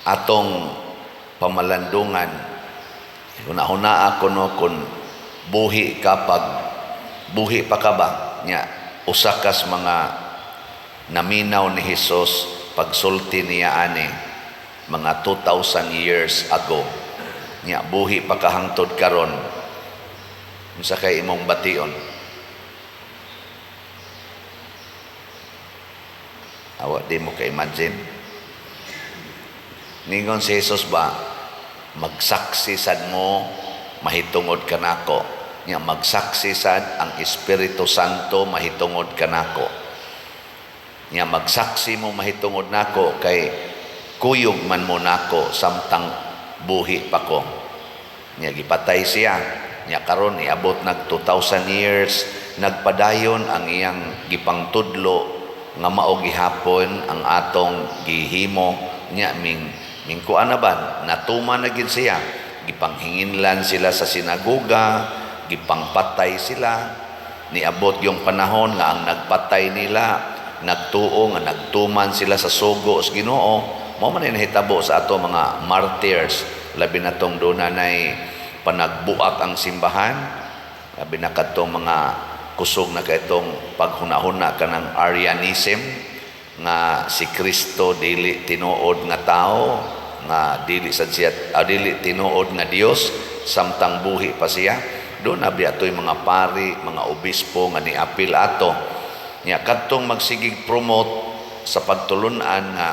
atong pamalandungan. Huna-huna ako no kung buhi pa ka ba nya usa kas mga naminaw ni Hesus pagsulti niya ani mga 2,000 years ago. Nya buhi pa ka hangtod karon. Unsa kay imong bation? Awa di mo ka-imagine. Ningon si Jesus ba, magsaksi sad mo, mahitungod ka nako. Nya magsaksi sad ang Espiritu Santo, mahitungod ka nako. Nya magsaksi mo, mahitungod nako, kay kuyog man mo nako, samtang buhi pa ko. Nya gipatay siya. Nya karon iabot nag 2,000 years, nagpadayon ang iyang gipangtudlo nga mao gihapon ang atong gihimo. Nya mingkuan na ba natuman na gid siya, gipanghinginlan sila sa sinagoga, gipangpatay sila. Niabot yung panahon nga ang nagpatay nila nagtuo nga nagtuman sila sa sugo sa Ginoo. Mao man nahitabo sa ato mga martyrs, labi na tong dunay panagbuak ang simbahan, labi na kadtong mga kusog na kaitong paghuna-huna kanang Arianism nga si Kristo dili tinuod nga tao, nga dili sad siya dili tinuod nga Dios samtang buhi pa siya. Doon nabi ato'y mga pari, mga obispo nga niapil ato. Nya kadtong magsigig promote sa pagtulunan nga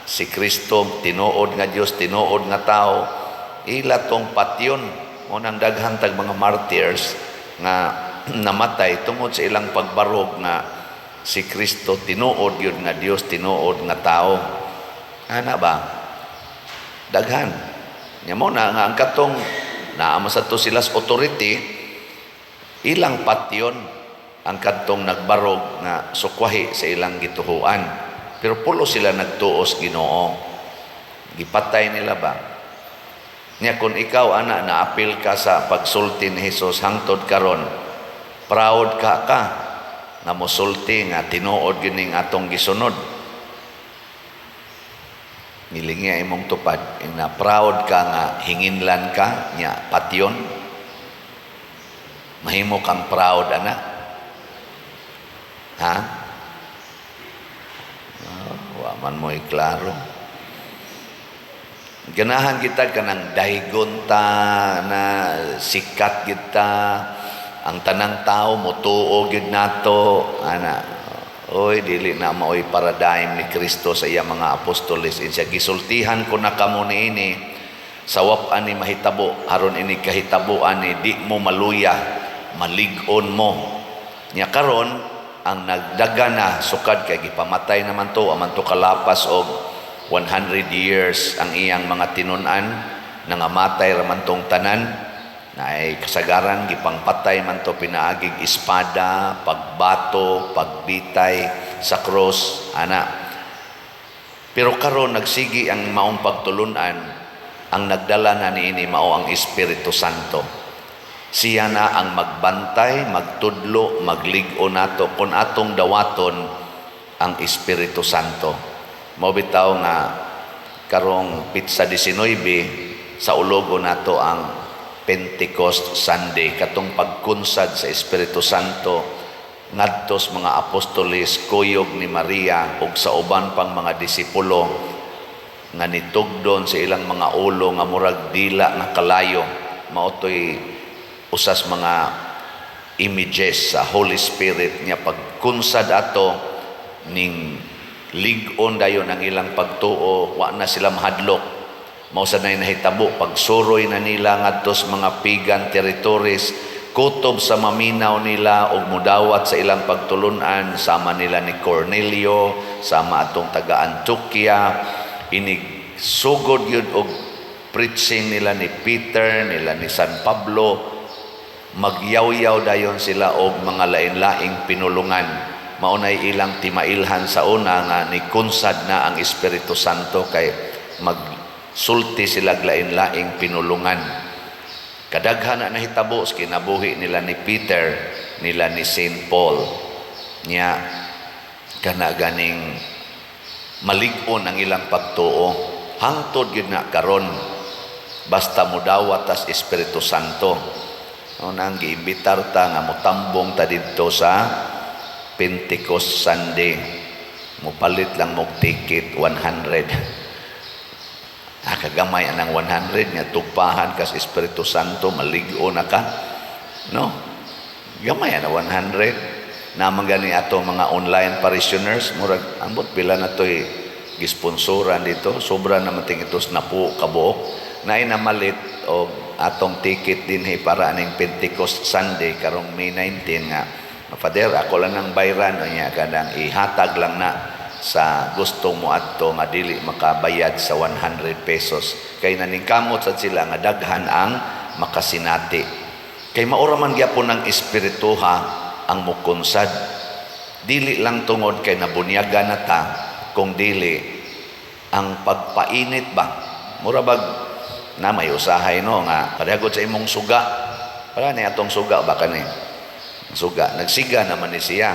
si Kristo tinuod nga Dios, tinuod nga tao, ila tong patyon mo nang daghang tag mga martyrs nga namatay tungod sa ilang pagbarog nga si Kristo tinuod yun nga Dios, tinuod nga tao. Ana ba? Daghan. Nya mo na nga ang katong naama sa to sila sa authority, ilang patyon ang katong nagbarog nga sukwahi sa ilang gituhuan. Pero pulo sila nagtuos Ginoo. Gipatay nila ba? Nya kung ikaw ana naapil ka sa pagsulti ni Hesus hangtod karon, proud ka nga mosulti nga tinuod gining atong gisunod. Nilingi imong tupad ina proud ka nga hinginlan ka nya patyon. Mahimo kang proud ana. Ha? Wa man mo klaro. Ganahan kita kanang daygon ta na sikat kita, ang tanang tao motuo gid nato ana. Oy dili na maoy paradigm ni Kristo sa iya mga apostoles. Insya gisultihan ko na kamo niini sa wap-an ni mahitabo aron ini kahitabuan ni di mo maluya, malig-on mo. Nya karon ang nagdaga na sukad kay gipamatay naman to aman to kalapas og 100 years ang iyang mga tinun-an, nangamatay raman tong tanan, na ay kasagaran gipangpatay man to pinaagig espada, pagbato, pagbitay sa cross ana. Pero karon nagsigi ang maong pagtulunan, ang nagdala na niini mao ang Espiritu Santo. Siya na ang magbantay, magtudlo, magligo nato kun atong dawaton ang Espiritu Santo. Mao bitaw nga karong Pitsa 19 sa ulogo nato ang Pentecost Sunday, katong pagkunsad sa Espiritu Santo ngadtos mga apostoles kuyog ni Maria ug sa uban pang mga disipulo nga nitugdon sa ilang mga ulo nga murag dila nga kalayo. Mao toy usas mga images sa Holy Spirit niya pagkunsad ato ning lig-on dayon ang ilang pagtuo, wa na sila mahadlok. Mao sa nay nahitabo pagsuroy na nila ngadto sa mga pagan territories, kutob sa maminaw nila og mudawat sa ilang pagtulunan, sama nila ni Cornelio, sama atong taga Antioquia, inig sugod yun og preaching nila ni Peter, nila ni San Pablo, magyaw-yaw dayon sila og mga lain-laing pinulungan. Maunay ilang timailhan sa una nga ni kunsad na ang Espiritu Santo kay magsulti sila lain-laing pinulungan. Kadaghan na nahitabo sa kinabuhi nila ni Peter, nila ni Saint Paul. Nya kana ganing malig-on ang ilang pagtuo hangtod gyud na karon basta mudawat tas Espiritu Santo. Nang giimbitar ta nga motambong ta didto sa Pentecost Sunday. Mupalit lang mo ticket 100. Kagamay anang 100 nga tugpahan kas Espiritu Santo, malig-o na ka. No? Gamay na 100. Namang gani ato mga online parishioners, murag ambot pila na to'y gisponsoran dito. Sobra naman tingitos na po kabuok. Na inamalit o atong ticket din para aning Pentecost Sunday karong May 19 nga. Father, ako lang ng bayran niya kadang ihatag lang na sa gusto mo adto nga dili makabayad sa 100 pesos. Kay naningkamot sad sila nga daghan ang makasinati. Kay maura man gyapon ng espirituha ang mukonsad. Dili lang tungod kay nabunyaga na ta, kung dili ang pagpainit ba. Mura bag na may usahay no nga kadagod sa imong suga. Para ni atong suga ba kani? Suga, nagsiga naman ni siya.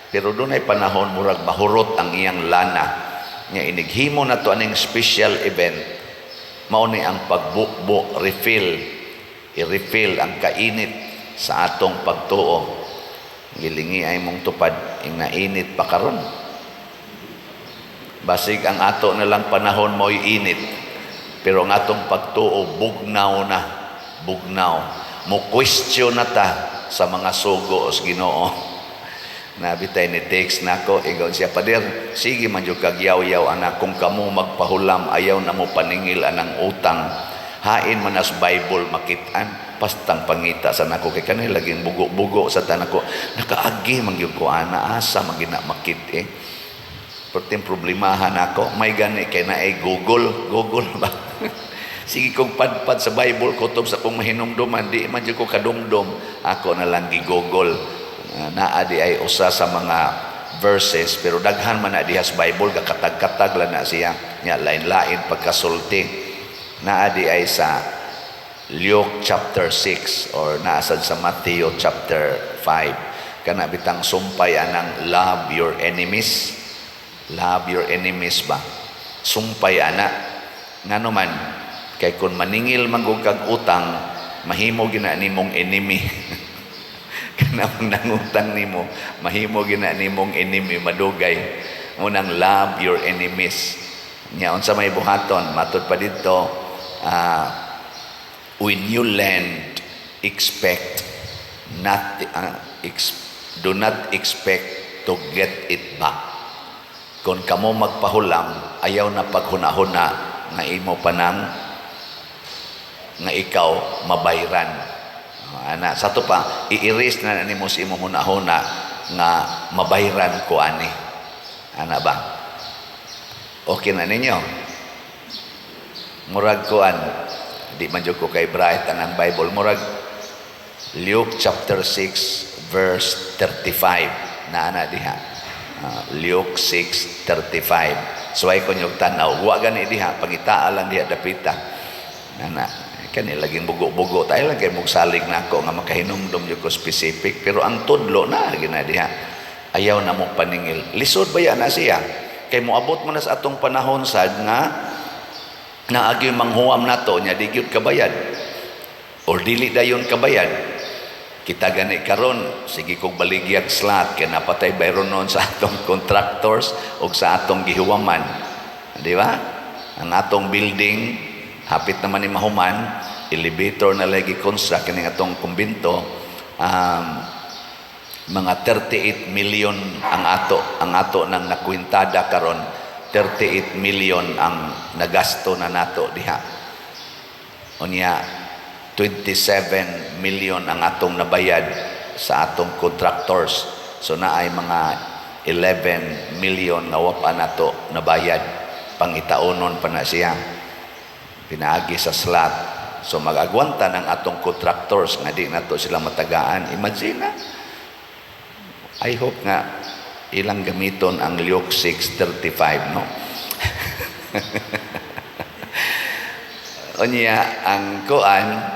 Pero doon ay panahon murag mahurot ang iyang lana. Nga inighimo na to aning special event. Mao ni ang pagbukbo, refill. I-refill ang kainit sa atong pagtuo. Gilingi ay mong tupad, ing nainit pa karon. Basig ang ato na lang panahon mo'y init. Pero ang atong pagtuo, bugnaw na. Bugnaw. Mo question na ta sa mga sugo os Ginoo. Nabitay ni text nako, ingon siya, Pader, sige man yung kagyaw-yaw anak, kung kamo magpahulam, ayaw na mo paningil anang utang. Hain man as Bible makitaan, pastang pangita sa nako, kay kanil laging bugo-bugo sa tanako, nakaagi man yung kuana, asa magina makit eh. Perting problemahan ako, may gani kay na ay Google ba? Sige kong padpad sa Bible, kutob sa kong mahinumduman, di man dyan ko kadumdum, ako na lang gi-Google. Naadi ay usa sa mga verses, pero daghan man na dihas Bible, kakatag-katag lang na siya, nga lain-lain pagkasulti. Naadi ay sa Luke chapter 6, or naasad sa Matthew chapter 5, kana bitang sumpay anang love your enemies. Love your enemies ba? Sumpay ana. Nga naman, kay kung maningil manggugag utang, mahimo gina nimong enemy. Kanang nangutang nimo, mahimo gina nimong enemy, madugay. Munang love your enemies. Nya unsa may buhaton, matud pa dito, when you lend, expect not do not expect to get it back. Kung kamo magpahulam, ayaw na paghuna-huna nga imo panang nga ikaw mabayran. Ana, sa to pa, i-erase na nimo sa imo huna-huna nga mabayran ko ani. Ana ba? Okay na ninyo? Murag kuan, di man jud ko kay bright ang Bible. Murag Luke chapter 6 verse 35 na ana diha. Luke 6:35. So ay kunyog tanaw, wa gani diha pangitaa lang diha dapita. Nana, kani laging bugo-bugo tayo lang kay mugsalig nako nga makahinumdum jud ko specific, pero ang tudlo na gina diha. Ayaw na mo paningil. Lisod ba yan na siya? Kay moabot mo na sa atong panahon sad nga naagi manghuam nato nya di gyud kabayad. Or dili dayon kabayad. Kita gani karon, sige kong baligyag slot, kaya napatay bayron noon sa atong contractors o sa atong gihuwaman. Di ba? Ang atong building, hapit naman ni mahuman, elevator na lagi construct, kining atong kumbinto, mga 38 million ang ato nang nakwintada karon, 38 million ang nagasto na nato diha. Unya, 27 million ang atong nabayad sa atong contractors. So na ay mga 11 million nga wapa nato nabayad. Pangitaonon pa na siya. Pinaagi sa slot. So mag-agwanta ng atong contractors nga di nato sila matagaan. Imagine na. I hope nga ilang gamiton ang Luke 6:35, no? Unya ang kuan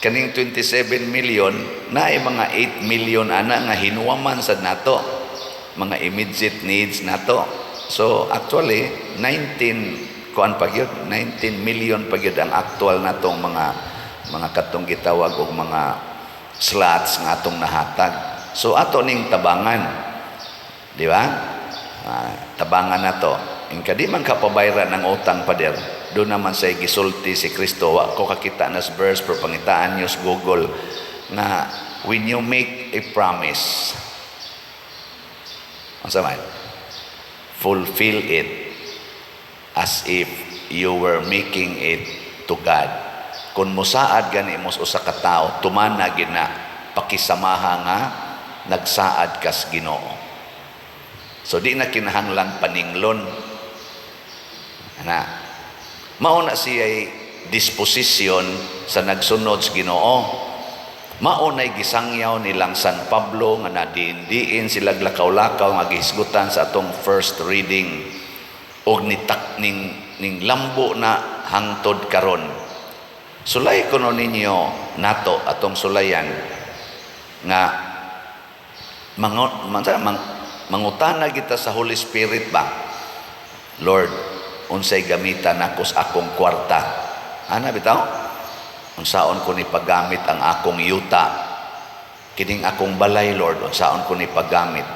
kaning 27 million na ay mga 8 million ana nga hinuwaman sad nato, mga immediate needs nato. So actually 19 kuan pa gyud 19 million pa gyud ang actual natong mga katong gitawag og mga slots nga atong nahatag. So ato ning tabangan, di ba? Tabangan nato. Ingka di man ka pabayran ng utang pader. Doon naman sa gisulti si Kristo. Wa ko kakita na sa verse pero pangitaan nyo sa Google na when you make a promise, ang saman, fulfill it as if you were making it to God. Kung musaad gani mo sa usa ka tawo, tumana gid na pakisamaha nga nagsaad kas Ginoo. So di na kinahanglang paninglon. Mauna siya disposisyon sa nagsunod sa Ginoo. Maunay gisangyaw nilang San Pablo nga nadiin sila lakaw-lakaw nga gihisgutan sa atong first reading og ning lambo na hangtod karon. Sulay kuno ninyo nato atong sulayan nga mangutana kita sa Holy Spirit ba, Lord, unsay gamitan nako sa akong kwarta? Ana bitaw? Unsaon ko ni paggamit ang akong yuta? Kining akong balay, Lord, unsaon ko ni paggamit?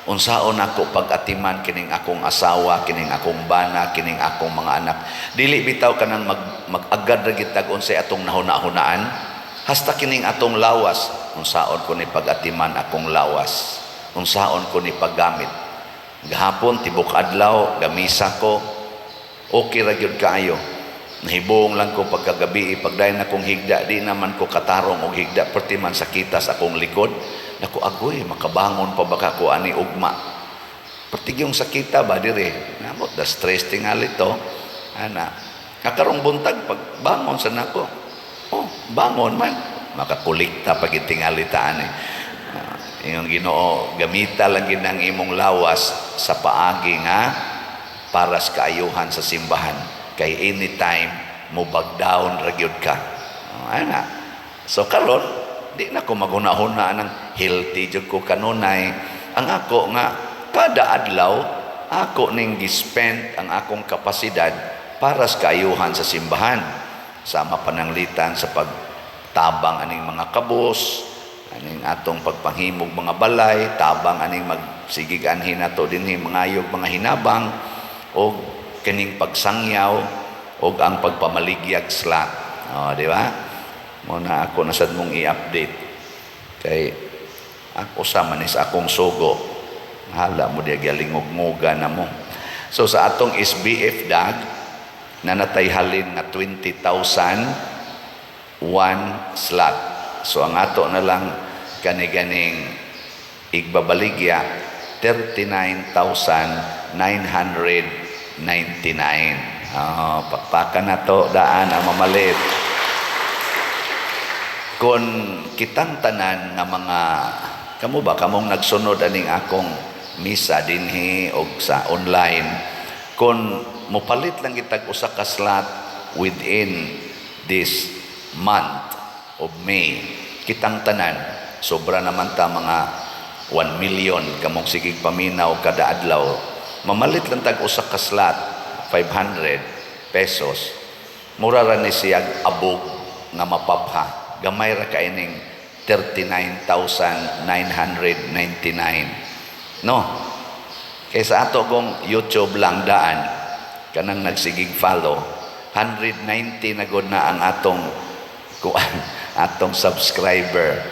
Unsaon ako pag-atiman kining akong asawa, kining akong bana, kining akong mga anak? Dili bitaw kanang mag-agad ra gitag unsay atong nahuna-hunaan. Hasta kining atong lawas, unsaon ko ni pag-atiman akong lawas? Unsaon ko ni paggamit? Gahapon tibok adlaw gamisa ko, okay ra gyud kaayo. Nahibong lang ko pagkagabi, pagdayon akong higda, di naman ko katarong og higda, perti man sakita sa akong likod. Naku agoy, makabangon pa baka ko ani ugma. Perti yung sakita ba dire? Namot da stress tingali to. Ana, kakarong buntag pagbangon sa nako. Oh, bangon man, makakulikta pag itingali taan eh. Yung Ginoo gamita lang ginang imong lawas sa paagi nga para sa kaayuhan sa simbahan. Kay anytime mo bag down ra gyud ka. Ana. So karon di na ko maghuna-huna ng healthy jud ko kanunay. Ang ako nga kada adlaw ako ning gispend ang akong kapasidad para sa kaayuhan sa simbahan. Sama pananglitan sa pagtabang aning mga kabos, aning atong pagpanghimog mga balay, tabang aning magsigig anhin nato dinhi mangayog mga hinabang o kining pagsangyaw o ang pagpamaligyag slot. Di ba? Muna ako nasad mong i-update kay ako sa manis akong sugo. Hala mo diya galingog-ngoga na mo. So sa atong SBF dag na natayhalin na 20,000 one slot. So ang ato na lang kani-ganing igbabaligya 39,999. Pakpakan na to daan ang mamalit. Kung kitang tanan na mga kamo ba kamong nagsunod aning akong misa dinhi o sa online, kung mupalit lang kitag usa ka slot within this month of May, kitang tanan sobra naman ta mga 1 million kamong sigig paminaw kada adlaw. Mamalit lang tag usa ka slot 500 pesos. Mura ra ni siya abog nga mapapha. Gamay ra ka ining 39,999. No. Kaysa ato kong YouTube lang daan kanang nagsigig follow 190 na gud na ang atong atong subscriber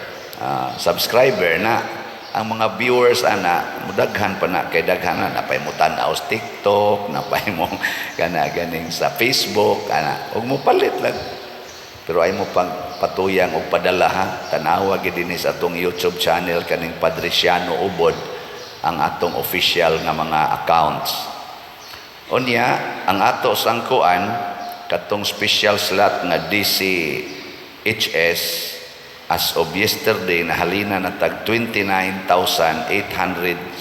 na ang mga viewers ana mudaghan pa na kay daghan na napay mo tan-aw sa TikTok, napay mo kana ganing sa Facebook ana ug mo palit lang pero ay mo pang patuyang og padala ha tan-awa gid dinhi sa atong YouTube channel kaning Padre Siano Ubod ang atong official nga mga accounts. Unya ang ato sangkuan katong special slot nga DCHS as of yesterday nahalina na tag 29,867.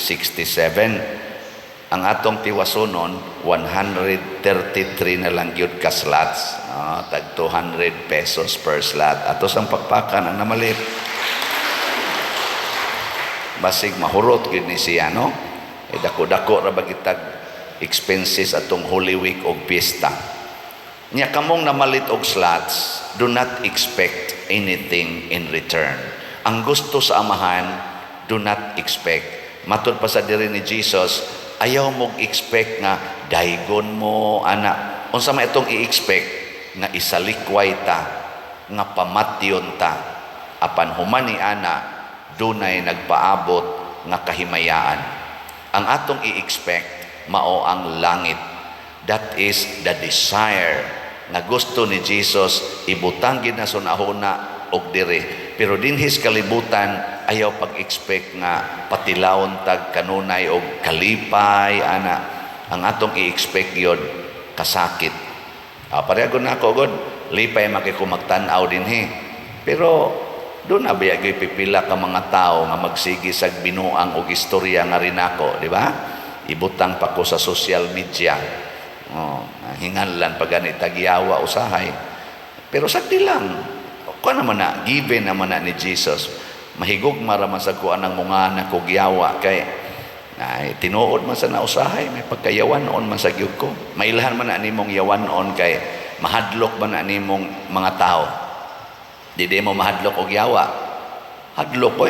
Ang atong tiwasonon 133 na lang gyud ka slots. Tag 200 pesos per slot. Ato sang pakpakan ang namalit. Basig mahurot gyud ni siya no. Dako-dako ra bagitag expenses atong Holy Week o pista. Nya kamong namalit og slots, do not expect anything in return. Ang gusto sa amahan, do not expect. Matod pa sa diri ni Jesus, ayaw mong expect nga daygon mo ana. Unsa may itong i-expect nga isalikway ta, nga pamatyon ta. Apan human ni ana, dunay nagpaabot nga kahimayaan. Ang atong i-expect mao ang langit. That is the desire nga gusto ni Jesus ibutang gid na sunahona og diri. Pero dinhis kalibutan ayaw pag-expect nga patilawon tag kanunay og kalipay ana. Ang atong i-expect yun kasakit. Pareho na ako god lipay makikumagtan-aw dinhi. Pero doon na bayag pipila ka mga tao nga magsigi sag binuang og istorya nga rin ako, di ba? Ibutang pa ko sa social media. Hinganlan pag ganit tagyawa usahay. Pero sakti lang. Kuha naman na, given naman na ni Jesus. Mahigog maraman sa kuha ng mga nakugyawa kay tinuod man sa nausahay, may pagkayawan on man sa gyud ko. Mailhan man na nimong yawan on kay mahadlok man na nimong mga tao. Di mo mahadlok og yawa. Hadlok ko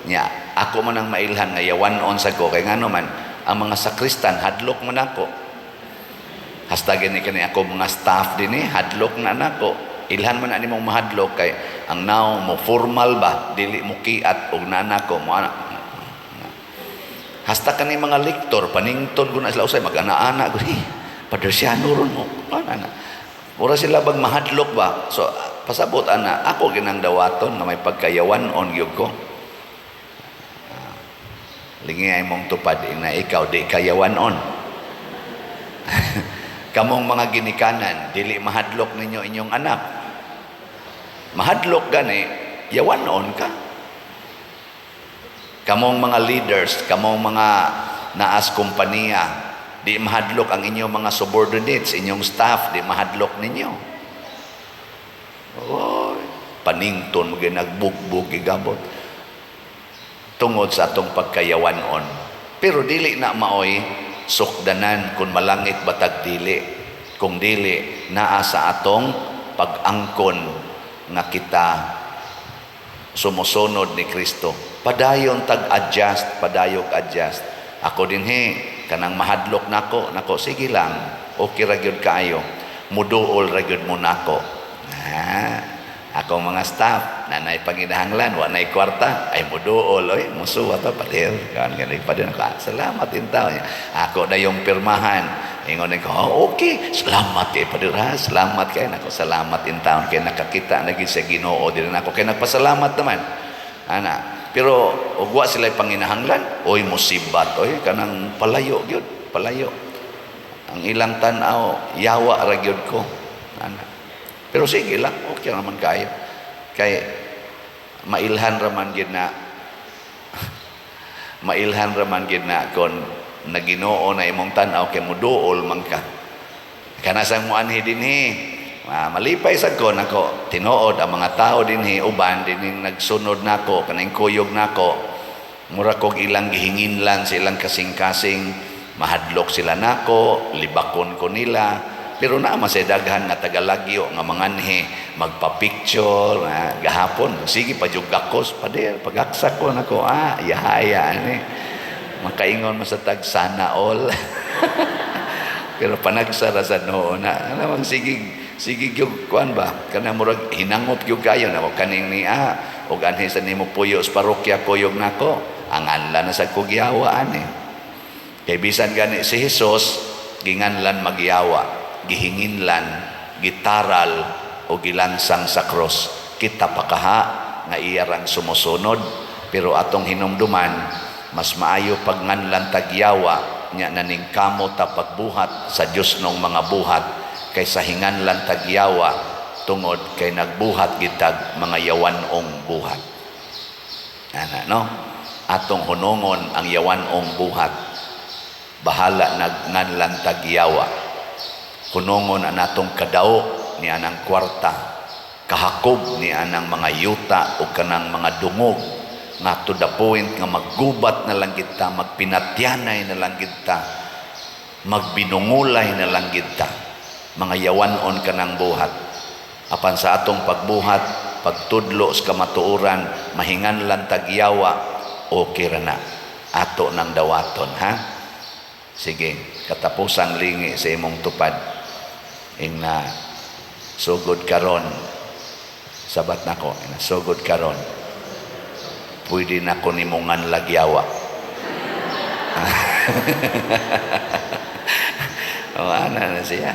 nya ako man ang mailhan nga yawan on sa ko kay ngano man ang mga sakristan hadlok man ako. Hasta gani kani ako mga staff dinhi hadlok na nako. Ilhan man ani mong mahadlok kay ang now mo formal ba dili mo kiat og nana ko mo ana. Hasta kani mga lektor panington guna sila usay mag-ana-ana gud padersyano ron mo ana. Mura sila bag mahadlok ba. So pasabot ana ako ginang dawaton nga may pagkayawan on gyud ko. Lingay mong tupad na ikaw di kayawan on. Kamong mga ginikanan, dili mahadlok ninyo inyong anak. Mahadlok gani, yawanon ka. Kamong mga leaders, kamong mga naas kompanya, di mahadlok ang inyong mga subordinates, inyong staff, di mahadlok ninyo. Oy, panington mo ginagbug-bug igabot. Tungod sa atong pagkayawanon. Pero dili na maoy sukdanan kung malangit batag dili. Kung dili naa sa atong pag-angkon nga kita sumusunod ni Kristo. Padayon tag-adjust, padayog adjust. Ako dinhi kanang mahadlok nako, sige lang. Okay ra gyud kaayo. Muduol ra gyud mo nako. Akong mga staff, nanay panginahanglan, wanay kwarta, ay muduol, oy, musuwa ta pader. Kan ganay pa din ako. Salamat din tao niya. Ako na yung pirmahan. Ingon ko, okay, salamat pader ha. Salamat kay nako, salamat din tao kay nakakita na gid sa Ginoo din ako kay nagpasalamat naman. Ana, pero ug wa sila panginahanglan, oy musibat, oy kanang palayo gyud, palayo. Ang ilang tan-aw, yawa ra gyud ko. Ana. Pero sige lang, okay naman kayo. Kay mailhan raman gid na mailhan raman gid na kon naginoo na imong tan-aw kay muduol man ka. Kana sang muanhi dinhi. Malipay sad ko nako tinuod ang mga tao dinhi uban dinhi nagsunod nako kaning kuyog nako. Mura kog ilang gihinginlan sa ilang kasing-kasing mahadlok sila nako, libakon ko nila. Pero na masay daghan nga tagalagyo nga manganhi magpa-picture gahapon sige pa jud gakos pader pagaksak ko nako yahaya ani makaingon mo sa tag sana all. Pero panagsara sa noon na namang sige gyud kuan ba kana murag hinangop gyud kayo na kaning ni og anhi sa nimo puyo sa parokya kuyog nako ang anlan na sa kugyawa ani kay bisan gani si Jesus ginganlan magyawa gihinginlan, gitaral o gilansang sa cross. Kita pakaha nga iyarang sumusunod pero atong hinumduman mas maayo pagnganlan tagyawa nya naning kamo ta pagbuhat sa Dios nung mga buhat kaysa hinganlan tagyawa tungod kay nagbuhat gitag mga yawanong buhat. Ana no? Atong hunongon ang yawanong buhat. Bahala nagnganlan tagyawa. Kunongon ang atong kadao ni anang kwarta, kahakob ni anang mga yuta o kanang mga dungog nga to the point nga maggubat na lang kita, magpinatyanay na lang kita magbinungulay na lang gid ta, mga yawanon ka ng buhat. Apan sa atong pagbuhat, pagtudlo sa kamatuoran, mahingan lang tagyawa, okay ra na. Ato ng dawaton, ha? Sige, katapusang lingi sa imong tupad. Ing na sugod karon, sabat nako, sugod karon. Pwede na ko nimungan lagyawa. O, ana na siya.